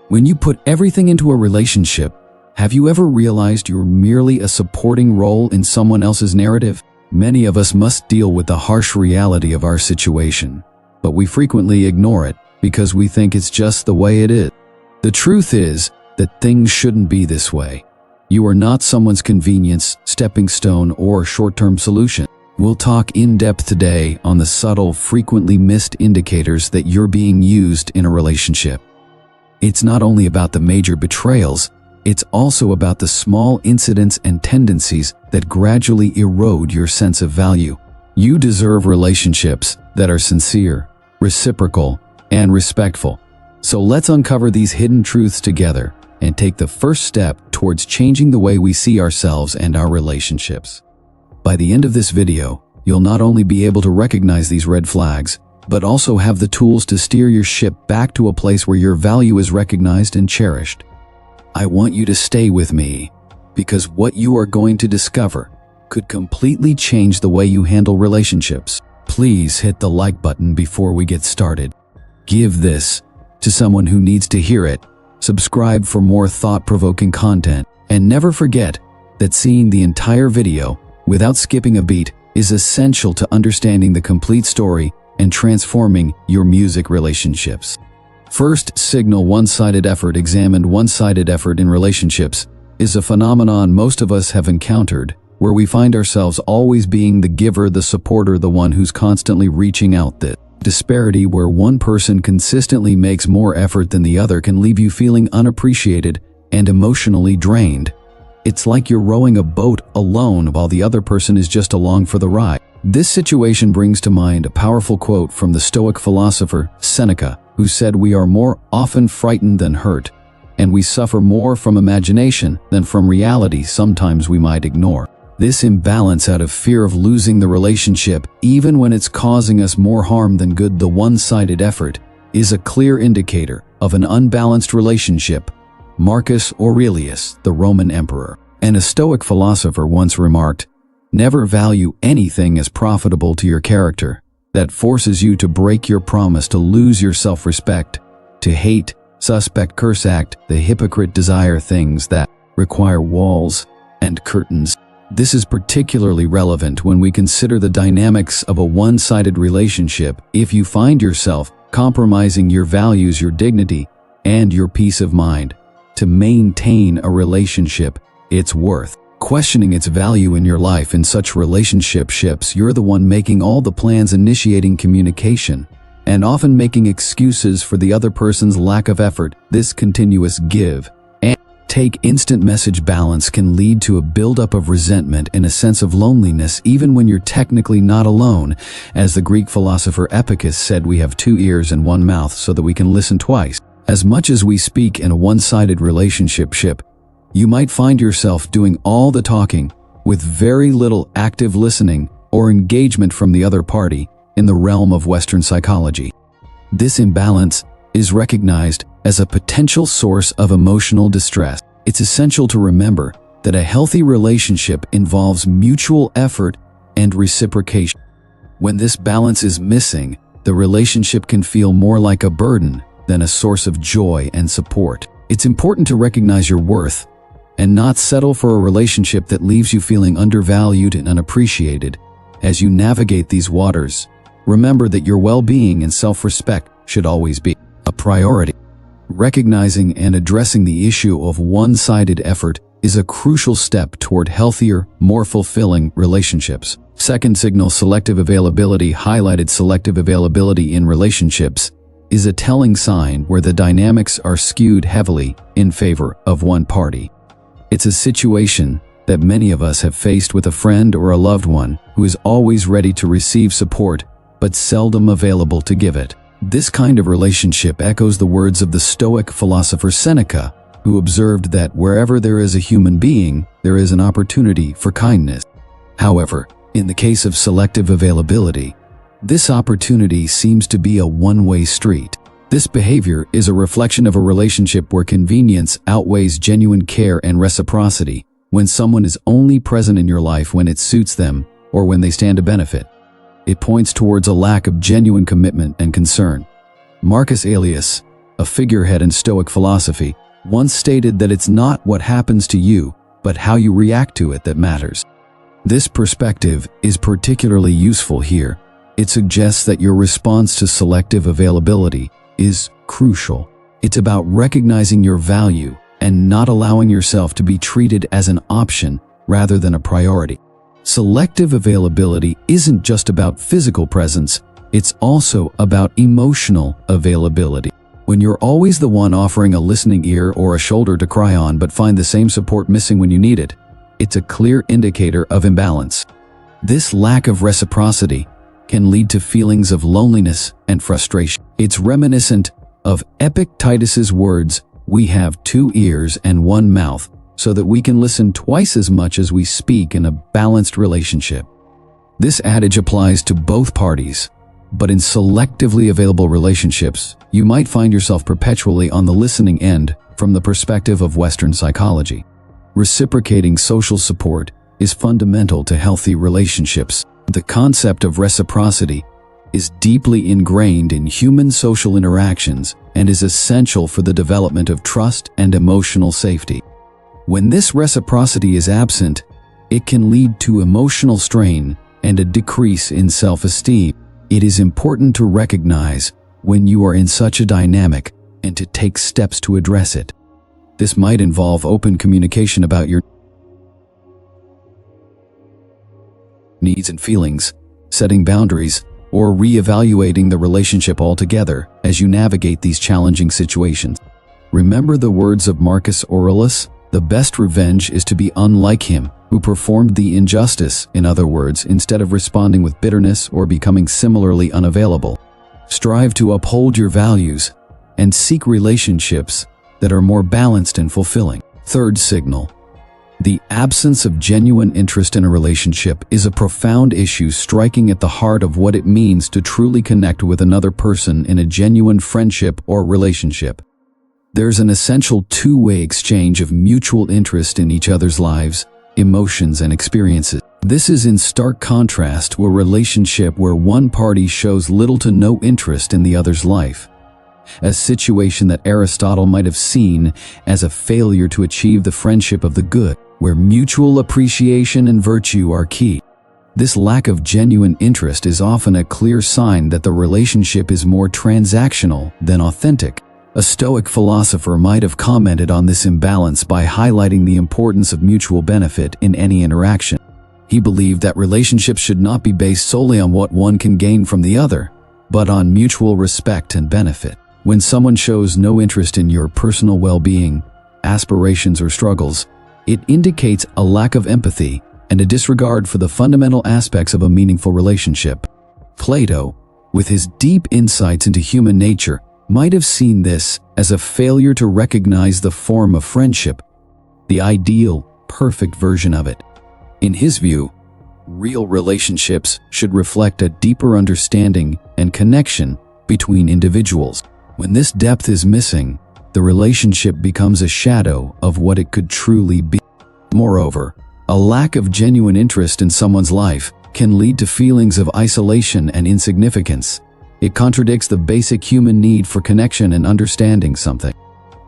When you put everything into a relationship, have you ever realized you're merely a supporting role in someone else's narrative? Many of us must deal with the harsh reality of our situation, but we frequently ignore it because we think it's just the way it is. The truth is that things shouldn't be this way. You are not someone's convenience, stepping stone, or short-term solution. We'll talk in depth today on the subtle, frequently missed indicators that you're being used in a relationship. It's not only about the major betrayals, it's also about the small incidents and tendencies that gradually erode your sense of value. You deserve relationships that are sincere, reciprocal, and respectful. So let's uncover these hidden truths together and take the first step towards changing the way we see ourselves and our relationships. By the end of this video, you'll not only be able to recognize these red flags, but also have the tools to steer your ship back to a place where your value is recognized and cherished. I want you to stay with me, because what you are going to discover could completely change the way you handle relationships. Please hit the like button before we get started. Give this to someone who needs to hear it. Subscribe for more thought-provoking content, and never forget that seeing the entire video without skipping a beat is essential to understanding the complete story and transforming your music relationships. First signal one-sided effort. Examined one-sided effort in relationships is a phenomenon most of us have encountered, where we find ourselves always being the giver, the supporter, the one who's constantly reaching out. This disparity, where one person consistently makes more effort than the other, can leave you feeling unappreciated and emotionally drained. It's like you're rowing a boat alone while the other person is just along for the ride. This situation brings to mind a powerful quote from the Stoic philosopher Seneca, who said, "We are more often frightened than hurt, and we suffer more from imagination than from reality sometimes we might ignore." This imbalance out of fear of losing the relationship, even when it's causing us more harm than good, the one-sided effort, is a clear indicator of an unbalanced relationship. Marcus Aurelius, the Roman emperor, and a Stoic philosopher, once remarked, "Never value anything as profitable to your character that forces you to break your promise, to lose your self-respect, to hate, suspect, curse, act, the hypocrite, desire things that require walls and curtains." This is particularly relevant when we consider the dynamics of a one-sided relationship. If you find yourself compromising your values, your dignity, and your peace of mind to maintain a relationship, it's worth questioning its value in your life. In such relationships, you're the one making all the plans, initiating communication, and often making excuses for the other person's lack of effort. This continuous give and take instant message balance can lead to a buildup of resentment and a sense of loneliness, even when you're technically not alone. As the Greek philosopher Epictetus said, "We have two ears and one mouth so that we can listen twice." As much as we speak in a one-sided relationship, you might find yourself doing all the talking with very little active listening or engagement from the other party in the realm of Western psychology. This imbalance is recognized as a potential source of emotional distress. It's essential to remember that a healthy relationship involves mutual effort and reciprocation. When this balance is missing, the relationship can feel more like a burden than a source of joy and support. It's important to recognize your worth and not settle for a relationship that leaves you feeling undervalued and unappreciated. As you navigate these waters, remember that your well-being and self-respect should always be a priority. Recognizing and addressing the issue of one-sided effort is a crucial step toward healthier, more fulfilling relationships. Second signal, selective availability. Highlighted selective availability in relationships is a telling sign where the dynamics are skewed heavily in favor of one party. It's a situation that many of us have faced with a friend or a loved one who is always ready to receive support, but seldom available to give it. This kind of relationship echoes the words of the Stoic philosopher Seneca, who observed that wherever there is a human being, there is an opportunity for kindness. However, in the case of selective availability, this opportunity seems to be a one-way street. This behavior is a reflection of a relationship where convenience outweighs genuine care and reciprocity, when someone is only present in your life when it suits them or when they stand to benefit. It points towards a lack of genuine commitment and concern. Marcus Aurelius, a figurehead in Stoic philosophy, once stated that it's not what happens to you, but how you react to it that matters. This perspective is particularly useful here. It suggests that your response to selective availability is crucial. It's about recognizing your value and not allowing yourself to be treated as an option rather than a priority. Selective availability isn't just about physical presence, it's also about emotional availability. When you're always the one offering a listening ear or a shoulder to cry on but find the same support missing when you need it, it's a clear indicator of imbalance. This lack of reciprocity can lead to feelings of loneliness and frustration. It's reminiscent of Epictetus's words, "We have 2 ears and 1 mouth, so that we can listen twice as much as we speak in a balanced relationship." This adage applies to both parties, but in selectively available relationships, you might find yourself perpetually on the listening end from the perspective of Western psychology. Reciprocating social support is fundamental to healthy relationships. The concept of reciprocity is deeply ingrained in human social interactions and is essential for the development of trust and emotional safety. When this reciprocity is absent, it can lead to emotional strain and a decrease in self-esteem. It is important to recognize when you are in such a dynamic and to take steps to address it. This might involve open communication about your needs and feelings, setting boundaries, or reevaluating the relationship altogether as you navigate these challenging situations. Remember the words of Marcus Aurelius? The best revenge is to be unlike him who performed the injustice. In other words, instead of responding with bitterness or becoming similarly unavailable, strive to uphold your values and seek relationships that are more balanced and fulfilling. Third signal. The absence of genuine interest in a relationship is a profound issue striking at the heart of what it means to truly connect with another person in a genuine friendship or relationship. There's an essential two-way exchange of mutual interest in each other's lives, emotions, and experiences. This is in stark contrast to a relationship where one party shows little to no interest in the other's life, a situation that Aristotle might have seen as a failure to achieve the friendship of the good, where mutual appreciation and virtue are key. This lack of genuine interest is often a clear sign that the relationship is more transactional than authentic. A Stoic philosopher might have commented on this imbalance by highlighting the importance of mutual benefit in any interaction. He believed that relationships should not be based solely on what one can gain from the other, but on mutual respect and benefit. When someone shows no interest in your personal well-being, aspirations, or struggles, it indicates a lack of empathy and a disregard for the fundamental aspects of a meaningful relationship. Plato, with his deep insights into human nature, might have seen this as a failure to recognize the form of friendship, the ideal, perfect version of it. In his view, real relationships should reflect a deeper understanding and connection between individuals. When this depth is missing, the relationship becomes a shadow of what it could truly be. Moreover, a lack of genuine interest in someone's life can lead to feelings of isolation and insignificance. It contradicts the basic human need for connection and understanding something.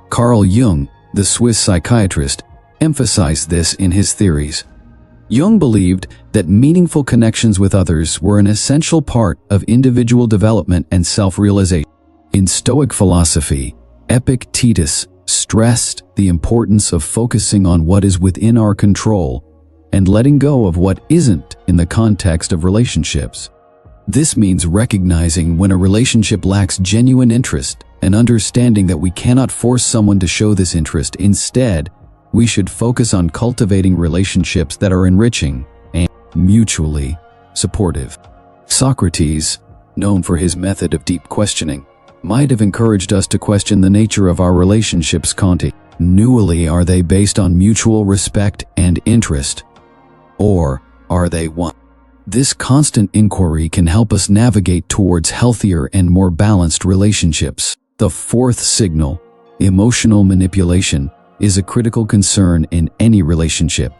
Carl Jung, the Swiss psychiatrist, emphasized this in his theories. Jung believed that meaningful connections with others were an essential part of individual development and self-realization. In Stoic philosophy, Epictetus stressed the importance of focusing on what is within our control and letting go of what isn't in the context of relationships. This means recognizing when a relationship lacks genuine interest and understanding that we cannot force someone to show this interest. Instead, we should focus on cultivating relationships that are enriching and mutually supportive. Socrates, known for his method of deep questioning, might have encouraged us to question the nature of our relationships. Continually, are they based on mutual respect and interest, or are they one? This constant inquiry can help us navigate towards healthier and more balanced relationships. The fourth signal, emotional manipulation, is a critical concern in any relationship.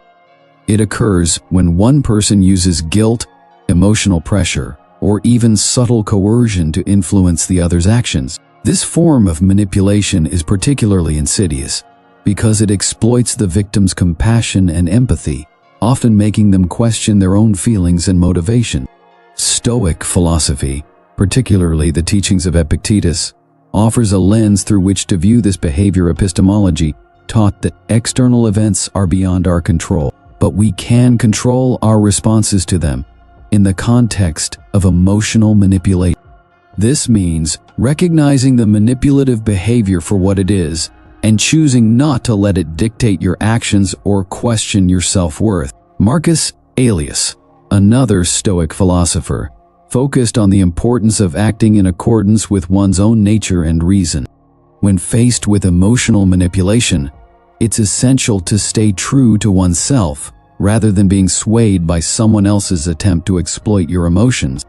It occurs when one person uses guilt, emotional pressure, or even subtle coercion to influence the other's actions. This form of manipulation is particularly insidious because it exploits the victim's compassion and empathy, often making them question their own feelings and motivation. Stoic philosophy, particularly the teachings of Epictetus, offers a lens through which to view this behavior. Epistemology taught that external events are beyond our control, but we can control our responses to them in the context of emotional manipulation. This means recognizing the manipulative behavior for what it is and choosing not to let it dictate your actions or question your self-worth. Marcus Aurelius, another Stoic philosopher, focused on the importance of acting in accordance with one's own nature and reason. When faced with emotional manipulation, it's essential to stay true to oneself rather than being swayed by someone else's attempt to exploit your emotions.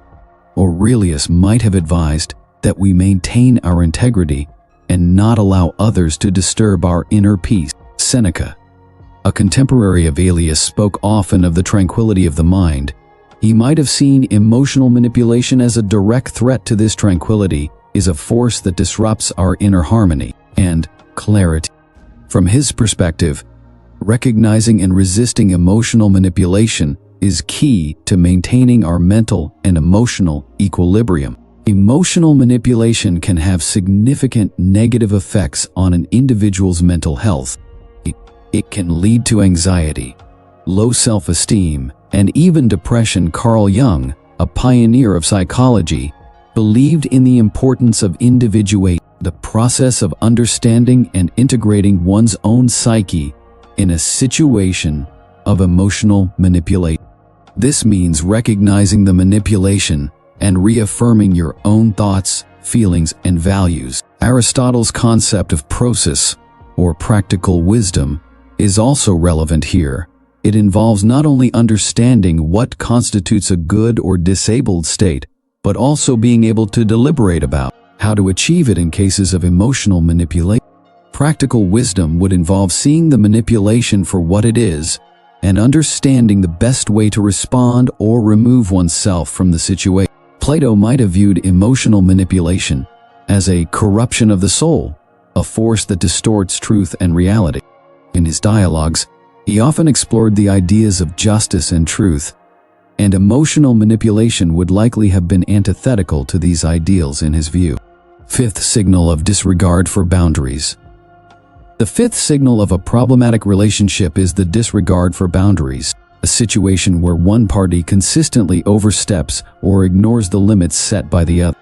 Aurelius might have advised that we maintain our integrity and not allow others to disturb our inner peace. Seneca, a contemporary of Aurelius, spoke often of the tranquility of the mind. He might have seen emotional manipulation as a direct threat to this tranquility is a force that disrupts our inner harmony and clarity. From his perspective, recognizing and resisting emotional manipulation is key to maintaining our mental and emotional equilibrium. Emotional manipulation can have significant negative effects on an individual's mental health. It can lead to anxiety, low self-esteem, and even depression. Carl Jung, a pioneer of psychology, believed in the importance of individuation, the process of understanding and integrating one's own psyche in a situation of emotional manipulation. This means recognizing the manipulation and reaffirming your own thoughts, feelings, and values. Aristotle's concept of prosis, or practical wisdom, is also relevant here. It involves not only understanding what constitutes a good or disabled state, but also being able to deliberate about how to achieve it in cases of emotional manipulation. Practical wisdom would involve seeing the manipulation for what it is and understanding the best way to respond or remove oneself from the situation. Plato might have viewed emotional manipulation as a corruption of the soul, a force that distorts truth and reality. In his dialogues, he often explored the ideas of justice and truth, and emotional manipulation would likely have been antithetical to these ideals in his view. Fifth signal of disregard for boundaries. The fifth signal of a problematic relationship is the disregard for boundaries, a situation where one party consistently oversteps or ignores the limits set by the other.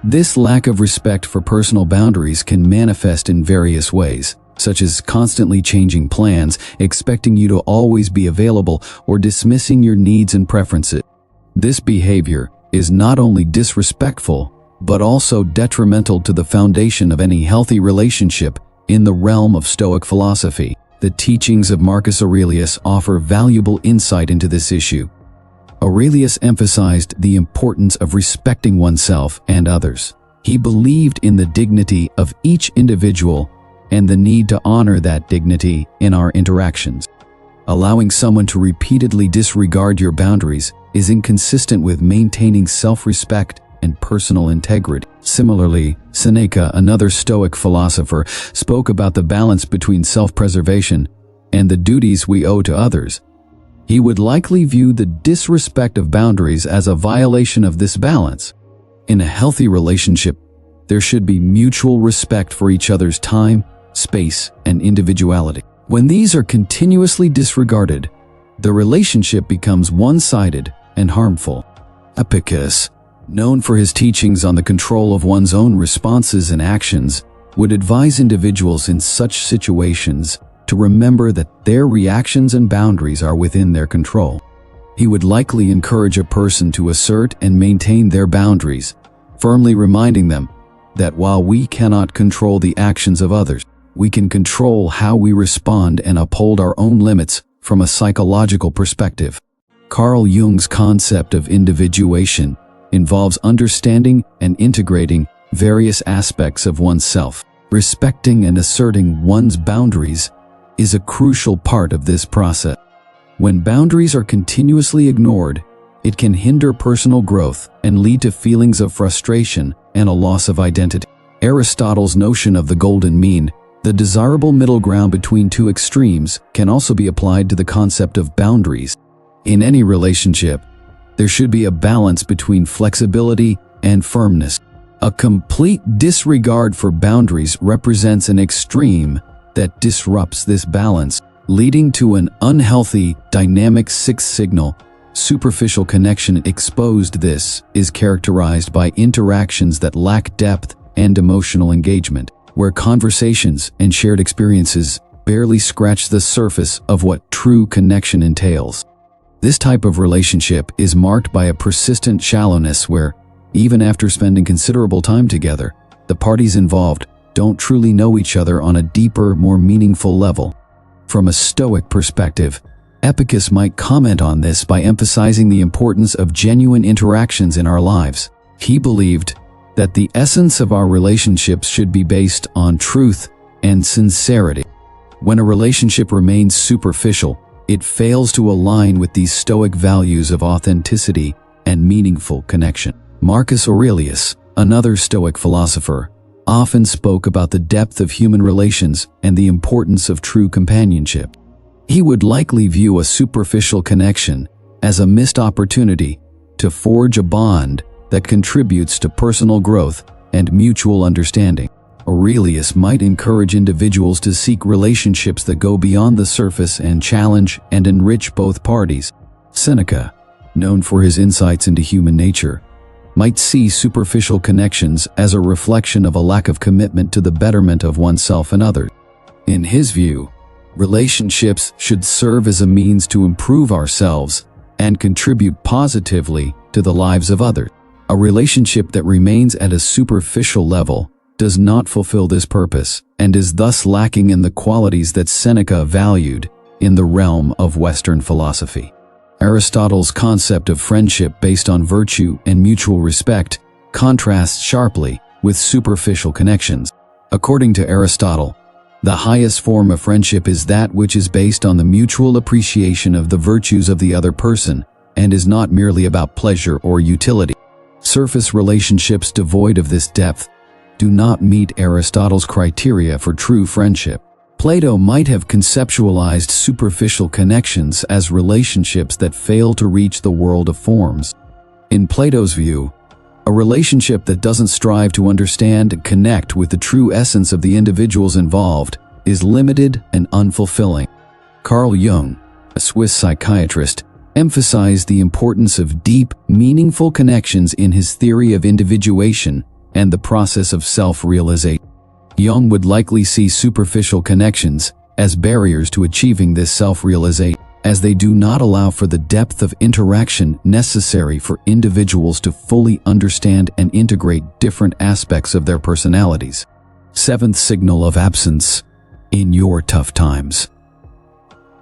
This lack of respect for personal boundaries can manifest in various ways, such as constantly changing plans, expecting you to always be available, or dismissing your needs and preferences. This behavior is not only disrespectful, but also detrimental to the foundation of any healthy relationship. In the realm of Stoic philosophy, the teachings of Marcus Aurelius offer valuable insight into this issue. Aurelius emphasized the importance of respecting oneself and others. He believed in the dignity of each individual and the need to honor that dignity in our interactions. Allowing someone to repeatedly disregard your boundaries is inconsistent with maintaining self-respect and personal integrity. Similarly, Seneca, another Stoic philosopher, spoke about the balance between self-preservation and the duties we owe to others. He would likely view the disrespect of boundaries as a violation of this balance. In a healthy relationship, there should be mutual respect for each other's time, space, and individuality. When these are continuously disregarded, the relationship becomes one-sided and harmful. Epictetus, known for his teachings on the control of one's own responses and actions, would advise individuals in such situations to remember that their reactions and boundaries are within their control. He would likely encourage a person to assert and maintain their boundaries, firmly reminding them that while we cannot control the actions of others, we can control how we respond and uphold our own limits from a psychological perspective. Carl Jung's concept of individuation involves understanding and integrating various aspects of oneself. Respecting and asserting one's boundaries is a crucial part of this process. When boundaries are continuously ignored, it can hinder personal growth and lead to feelings of frustration and a loss of identity. Aristotle's notion of the golden mean, the desirable middle ground between two extremes, can also be applied to the concept of boundaries. In any relationship, there should be a balance between flexibility and firmness. A complete disregard for boundaries represents an extreme that disrupts this balance, leading to an unhealthy, dynamic sixth signal. Superficial connection exposed. This is characterized by interactions that lack depth and emotional engagement, where conversations and shared experiences barely scratch the surface of what true connection entails. This type of relationship is marked by a persistent shallowness where, even after spending considerable time together, the parties involved don't truly know each other on a deeper, more meaningful level. From a Stoic perspective, Epictetus might comment on this by emphasizing the importance of genuine interactions in our lives. He believed that the essence of our relationships should be based on truth and sincerity. When a relationship remains superficial, it fails to align with these Stoic values of authenticity and meaningful connection. Marcus Aurelius, another Stoic philosopher, often spoke about the depth of human relations and the importance of true companionship. He would likely view a superficial connection as a missed opportunity to forge a bond that contributes to personal growth and mutual understanding. Aurelius might encourage individuals to seek relationships that go beyond the surface and challenge and enrich both parties. Seneca, known for his insights into human nature, might see superficial connections as a reflection of a lack of commitment to the betterment of oneself and others. In his view, relationships should serve as a means to improve ourselves and contribute positively to the lives of others. A relationship that remains at a superficial level does not fulfill this purpose and is thus lacking in the qualities that Seneca valued in the realm of Western philosophy. Aristotle's concept of friendship based on virtue and mutual respect contrasts sharply with superficial connections. According to Aristotle, the highest form of friendship is that which is based on the mutual appreciation of the virtues of the other person and is not merely about pleasure or utility. Surface relationships devoid of this depth do not meet Aristotle's criteria for true friendship. Plato might have conceptualized superficial connections as relationships that fail to reach the world of forms. In Plato's view, a relationship that doesn't strive to understand and connect with the true essence of the individuals involved is limited and unfulfilling. Carl Jung, a Swiss psychiatrist, emphasized the importance of deep, meaningful connections in his theory of individuation and the process of self-realization. Jung would likely see superficial connections as barriers to achieving this self-realization, as they do not allow for the depth of interaction necessary for individuals to fully understand and integrate different aspects of their personalities. Seventh signal of absence in your tough times.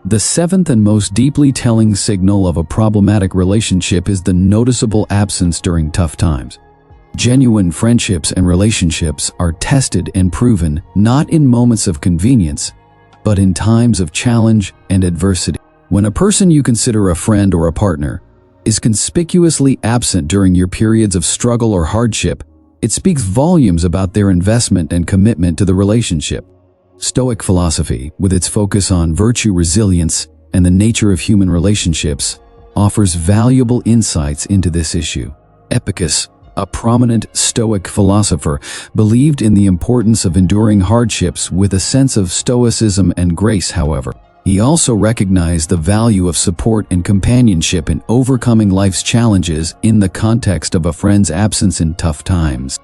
The seventh and most deeply telling signal of a problematic relationship is the noticeable absence during tough times. Genuine friendships and relationships are tested and proven not in moments of convenience, but in times of challenge and adversity. When a person you consider a friend or a partner is conspicuously absent during your periods of struggle or hardship, it speaks volumes about their investment and commitment to the relationship. Stoic philosophy, with its focus on virtue, resilience, and the nature of human relationships, offers valuable insights into this issue. Epictetus, a prominent Stoic philosopher, believed in the importance of enduring hardships with a sense of stoicism and grace. However, he also recognized the value of support and companionship in overcoming life's challenges in the context of a friend's absence in tough times.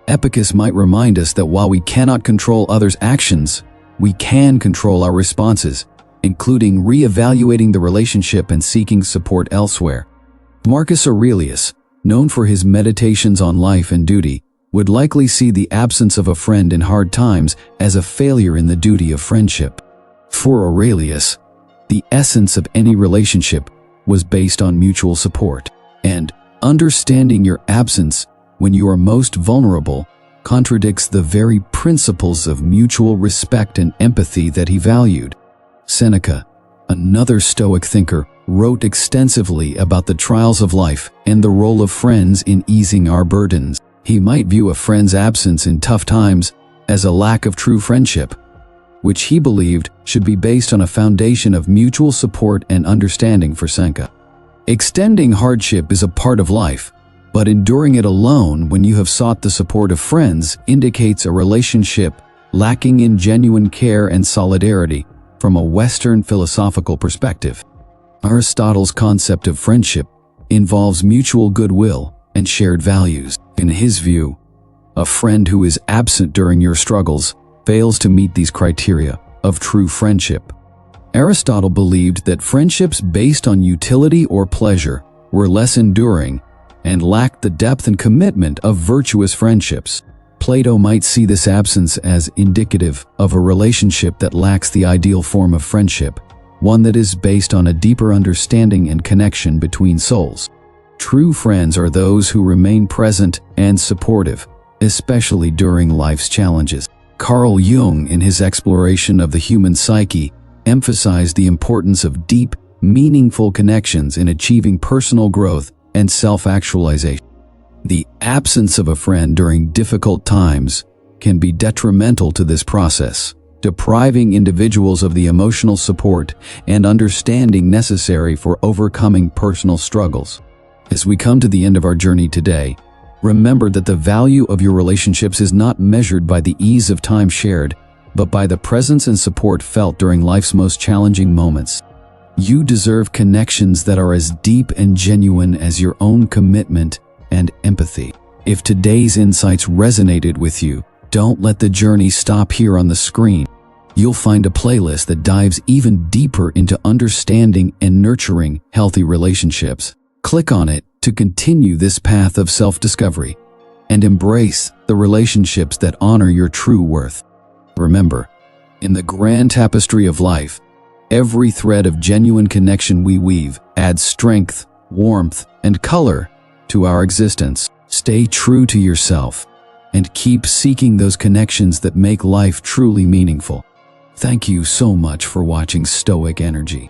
Epictetus might remind us that while we cannot control others' actions, we can control our responses, including re-evaluating the relationship and seeking support elsewhere. Marcus Aurelius, known for his meditations on life and duty, would likely see the absence of a friend in hard times as a failure in the duty of friendship. For Aurelius, the essence of any relationship was based on mutual support, and understanding your absence when you are most vulnerable contradicts the very principles of mutual respect and empathy that he valued. Seneca, another Stoic thinker, wrote extensively about the trials of life and the role of friends in easing our burdens. He might view a friend's absence in tough times as a lack of true friendship, which he believed should be based on a foundation of mutual support and understanding for Seneca. Extending hardship is a part of life, but enduring it alone when you have sought the support of friends indicates a relationship lacking in genuine care and solidarity from a Western philosophical perspective. Aristotle's concept of friendship involves mutual goodwill and shared values. In his view, a friend who is absent during your struggles fails to meet these criteria of true friendship. Aristotle believed that friendships based on utility or pleasure were less enduring and lacked the depth and commitment of virtuous friendships. Plato might see this absence as indicative of a relationship that lacks the ideal form of friendship, one that is based on a deeper understanding and connection between souls. True friends are those who remain present and supportive, especially during life's challenges. Carl Jung, in his exploration of the human psyche, emphasized the importance of deep, meaningful connections in achieving personal growth and self-actualization. The absence of a friend during difficult times can be detrimental to this process, depriving individuals of the emotional support and understanding necessary for overcoming personal struggles. As we come to the end of our journey today, remember that the value of your relationships is not measured by the ease of time shared, but by the presence and support felt during life's most challenging moments. You deserve connections that are as deep and genuine as your own commitment and empathy. If today's insights resonated with you, don't let the journey stop here on the screen. You'll find a playlist that dives even deeper into understanding and nurturing healthy relationships. Click on it to continue this path of self-discovery and embrace the relationships that honor your true worth. Remember, in the grand tapestry of life, every thread of genuine connection we weave adds strength, warmth, and color to our existence. Stay true to yourself and keep seeking those connections that make life truly meaningful. Thank you so much for watching Stoic Energy.